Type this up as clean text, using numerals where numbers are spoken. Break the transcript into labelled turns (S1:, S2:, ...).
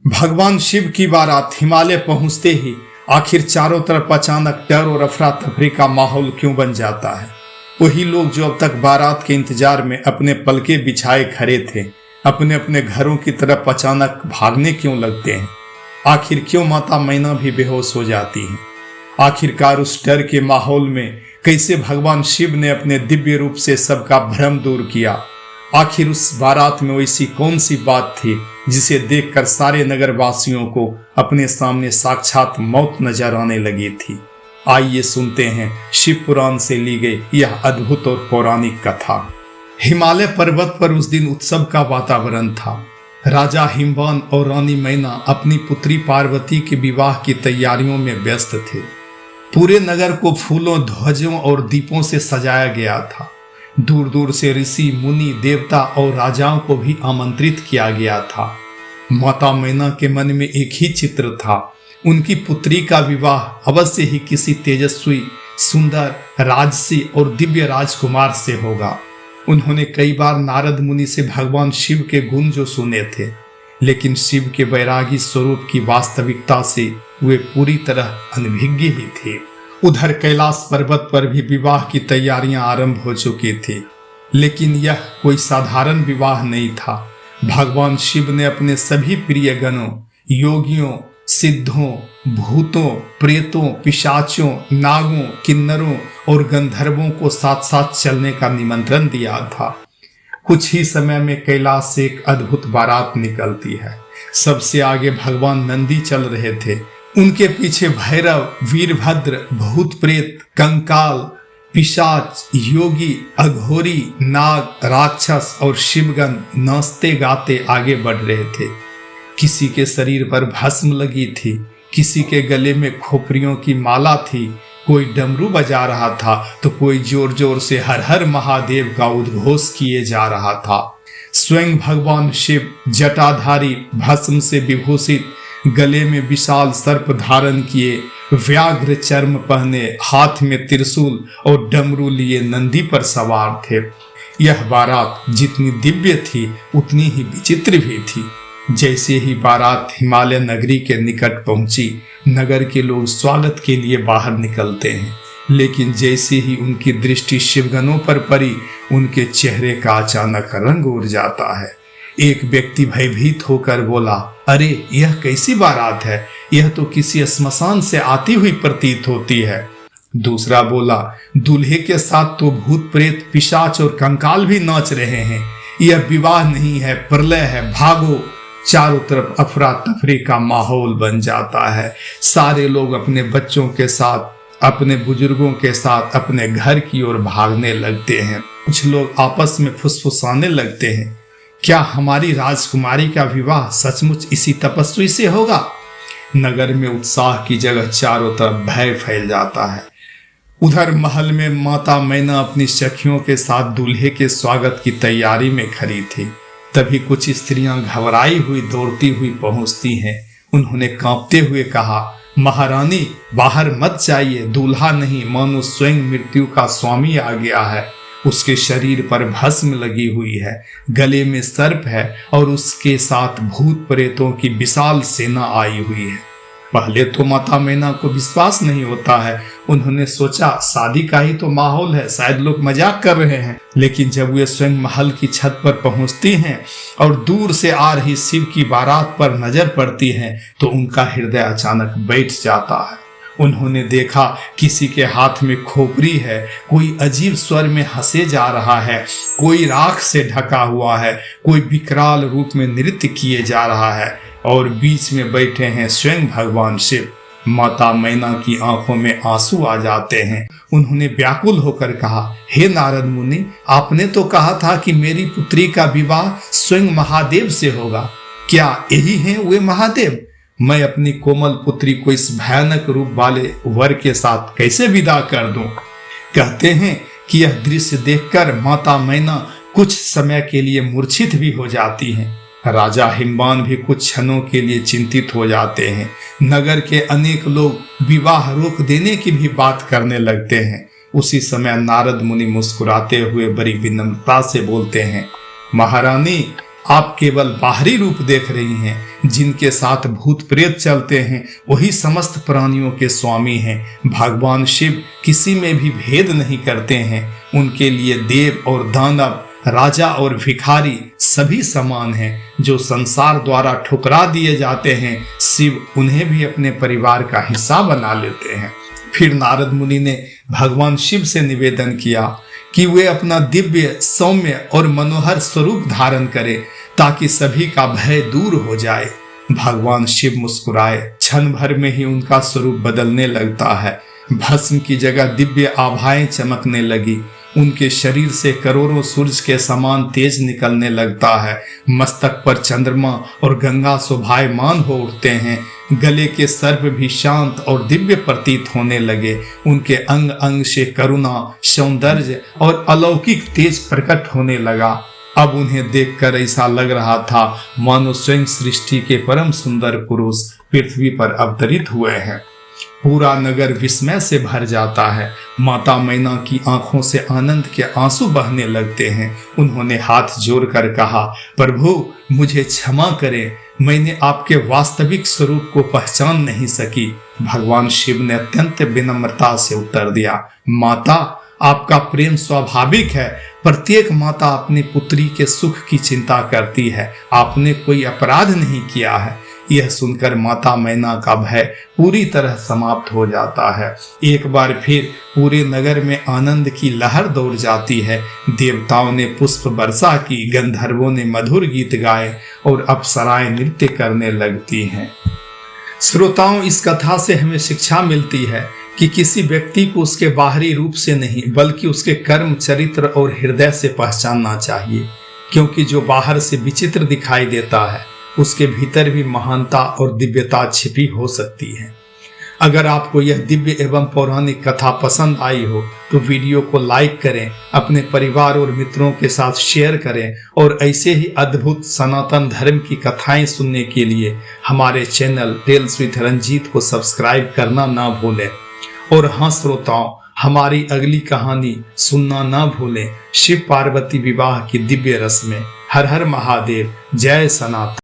S1: भगवान शिव की बारात हिमालय पहुंचते ही आखिर चारों तरफ अचानक डर और अफरा तफरी का माहौल क्यों बन जाता है। वही लोग जो अब तक बारात के इंतजार में अपने पलके बिछाए खड़े थे, अपने अपने घरों की तरफ अचानक भागने क्यों लगते हैं। आखिर क्यों माता मैना भी बेहोश हो जाती हैं। आखिरकार उस डर के माहौल में कैसे भगवान शिव ने अपने दिव्य रूप से सबका भ्रम दूर किया। आखिर उस बारात में वैसी कौन सी बात थी जिसे देखकर सारे नगरवासियों को अपने सामने साक्षात मौत नजर आने लगी थी। आइए सुनते हैं शिव पुराण से ली गई यह अद्भुत और पौराणिक कथा। हिमालय पर्वत पर उस दिन उत्सव का वातावरण था। राजा हिमवान और रानी मैना अपनी पुत्री पार्वती के विवाह की तैयारियों में व्यस्त थे। पूरे नगर को फूलों, ध्वजों और दीपों से सजाया गया था। दूर दूर से ऋषि, मुनि, देवता और राजाओं को भी आमंत्रित किया गया था। माता मैना के मन में एक ही चित्र था, उनकी पुत्री का विवाह अवश्य ही किसी तेजस्वी, सुंदर, राजसी और दिव्य राजकुमार से होगा। उन्होंने कई बार नारद मुनि से भगवान शिव के गुण जो सुने थे, लेकिन शिव के वैरागी स्वरूप की वास्तविकता से वे पूरी तरह अनभिज्ञ ही थे। उधर कैलाश पर्वत पर भी विवाह की तैयारियां आरंभ हो चुकी थी, लेकिन यह कोई साधारण विवाह नहीं था। भगवान शिव ने अपने सभी प्रिय गणों, योगियों, सिद्धों, भूतों, प्रेतों, पिशाचों, नागों, किन्नरों और गंधर्वों को साथ साथ चलने का निमंत्रण दिया था। कुछ ही समय में कैलाश से एक अद्भुत बारात निकलती है। सबसे आगे भगवान नंदी चल रहे थे। उनके पीछे भैरव, वीरभद्र, भूत प्रेत, कंकाल, पिशाच, योगी, अघोरी, नाग, राक्षस और शिवगण नाचते गाते आगे बढ़ रहे थे। किसी के शरीर पर भस्म लगी थी, किसी के गले में खोपड़ियों की माला थी, कोई डमरू बजा रहा था तो कोई जोर जोर से हर हर महादेव का उद्घोष किए जा रहा था। स्वयं भगवान शिव जटाधारी, भस्म से विभूषित, गले में विशाल सर्प धारण किए, व्याघ्र चर्म पहने, हाथ में त्रिशूल और डमरू लिए नंदी पर सवार थे। यह बारात जितनी दिव्य थी उतनी ही विचित्र भी थी। जैसे ही बारात हिमालय नगरी के निकट पहुंची, नगर के लोग स्वागत के लिए बाहर निकलते हैं, लेकिन जैसे ही उनकी दृष्टि शिवगणों पर पड़ी, उनके चेहरे का अचानक रंग उड़ जाता है। एक व्यक्ति भयभीत होकर बोला, अरे यह कैसी बारात है, यह तो किसी श्मशान से आती हुई प्रतीत होती है। दूसरा बोला, दूल्हे के साथ तो भूत प्रेत, पिशाच और कंकाल भी नाच रहे हैं। यह विवाह नहीं है, प्रलय है, भागो। चारों तरफ अफरा तफरी का माहौल बन जाता है। सारे लोग अपने बच्चों के साथ, अपने बुजुर्गों के साथ अपने घर की ओर भागने लगते हैं। कुछ लोग आपस में फुसफुसाने लगते हैं, क्या हमारी राजकुमारी का विवाह सचमुच इसी तपस्वी से होगा। नगर में उत्साह की जगह चारों तरफ भय फैल जाता है। उधर महल में माता मैना अपनी सखियों के साथ दूल्हे के स्वागत की तैयारी में खड़ी थी। तभी कुछ स्त्रियां घबराई हुई दौड़ती हुई पहुंचती हैं। उन्होंने कांपते हुए कहा, महारानी बाहर मत जाइए, दूल्हा नहीं मानो स्वयं मृत्यु का स्वामी आ गया है। उसके शरीर पर भस्म लगी हुई है, गले में सर्प है और उसके साथ भूत प्रेतों की विशाल सेना आई हुई है। पहले तो माता मैना को विश्वास नहीं होता है। उन्होंने सोचा शादी का ही तो माहौल है, शायद लोग मजाक कर रहे हैं। लेकिन जब वे स्वयं महल की छत पर पहुंचती हैं और दूर से आ रही शिव की बारात पर नजर पड़ती है तो उनका हृदय अचानक बैठ जाता है। उन्होंने देखा किसी के हाथ में खोपड़ी है, कोई अजीब स्वर में हंसे जा रहा है, कोई राख से ढका हुआ है, कोई विकराल रूप में नृत्य किए जा रहा है और बीच में बैठे हैं स्वयं भगवान शिव। माता मैना की आंखों में आंसू आ जाते हैं। उन्होंने व्याकुल होकर कहा, हे नारद मुनि, आपने तो कहा था कि मेरी पुत्री का विवाह स्वयं महादेव से होगा। क्या यही हैं वे महादेव? मैं अपनी कोमल पुत्री को इस भयानक रूप वाले वर के साथ कैसे विदा कर दूं? कहते हैं कि यह दृश्य देखकर माता मैना कुछ समय के लिए मूर्छित भी हो जाती हैं। राजा हिमवान भी कुछ क्षणों के लिए चिंतित हो जाते हैं। नगर के अनेक लोग विवाह रोक देने की भी बात करने लगते हैं। उसी समय नारद मुनि मुस्कुराते हुए बड़ी विनम्रता से बोलते हैं, महारानी आप केवल बाहरी रूप देख रही हैं। जिनके साथ भूत प्रेत चलते हैं वही समस्त प्राणियों के स्वामी हैं। भगवान शिव किसी में भी भेद नहीं करते हैं। उनके लिए देव और दानव, राजा और भिखारी सभी समान हैं। जो संसार द्वारा ठुकरा दिए जाते हैं, शिव उन्हें भी अपने परिवार का हिस्सा बना लेते हैं। फिर नारद मुनि ने भगवान शिव से निवेदन किया कि वे अपना दिव्य, सौम्य और मनोहर स्वरूप धारण करें ताकि सभी का भय दूर हो जाए। भगवान शिव मुस्कुराए। क्षण भर में ही उनका स्वरूप बदलने लगता है। भस्म की जगह दिव्य आभाएं चमकने लगी। उनके शरीर से करोड़ों सूरज के समान तेज निकलने लगता है। मस्तक पर चंद्रमा और गंगा शोभायमान हो उठते हैं। गले के सर्प भी शांत और दिव्य प्रतीत होने लगे। उनके अंग अंग से करुणा, सौंदर्य और अलौकिक तेज प्रकट होने लगा। अब उन्हें देखकर ऐसा लग रहा था मानो स्वयं सृष्टि के परम सुंदर पुरुष पृथ्वी पर अवतरित हुए हैं। पूरा नगर विस्मय से भर जाता है। माता मैना की आंखों से आनंद के आंसू बहने लगते हैं। उन्होंने हाथ जोड़कर कहा, प्रभु मुझे क्षमा करें, मैंने आपके वास्तविक स्वरूप को पहचान नहीं सकी। भगवान शिव ने अत्यंत विनम्रता से उत्तर दिया, माता आपका प्रेम स्वाभाविक है। प्रत्येक माता अपनी पुत्री के सुख की चिंता करती है। आपने कोई अपराध नहीं किया है। यह सुनकर माता मैना का भय पूरी तरह समाप्त हो जाता है। एक बार फिर पूरे नगर में आनंद की लहर दौड़ जाती है। देवताओं ने पुष्प वर्षा की, गंधर्वों ने मधुर गीत गाए और अप्सराएं नृत्य करने लगती हैं। श्रोताओं, इस कथा से हमें शिक्षा मिलती है कि किसी व्यक्ति को उसके बाहरी रूप से नहीं बल्कि उसके कर्म, चरित्र और हृदय से पहचानना चाहिए, क्योंकि जो बाहर से विचित्र दिखाई देता है उसके भीतर भी महानता और दिव्यता छिपी हो सकती है। अगर आपको यह दिव्य एवं पौराणिक कथा पसंद आई हो तो वीडियो को लाइक करें, अपने परिवार और मित्रों के साथ शेयर करें और ऐसे ही अद्भुत सनातन धर्म की कथाएं सुनने के लिए हमारे चैनल टेल्स विद रंजीत को सब्सक्राइब करना ना भूलें। और हाँ श्रोताओं, हमारी अगली कहानी सुनना ना भूलें, शिव पार्वती विवाह की दिव्य रस्में। हर हर महादेव, जय सनातन।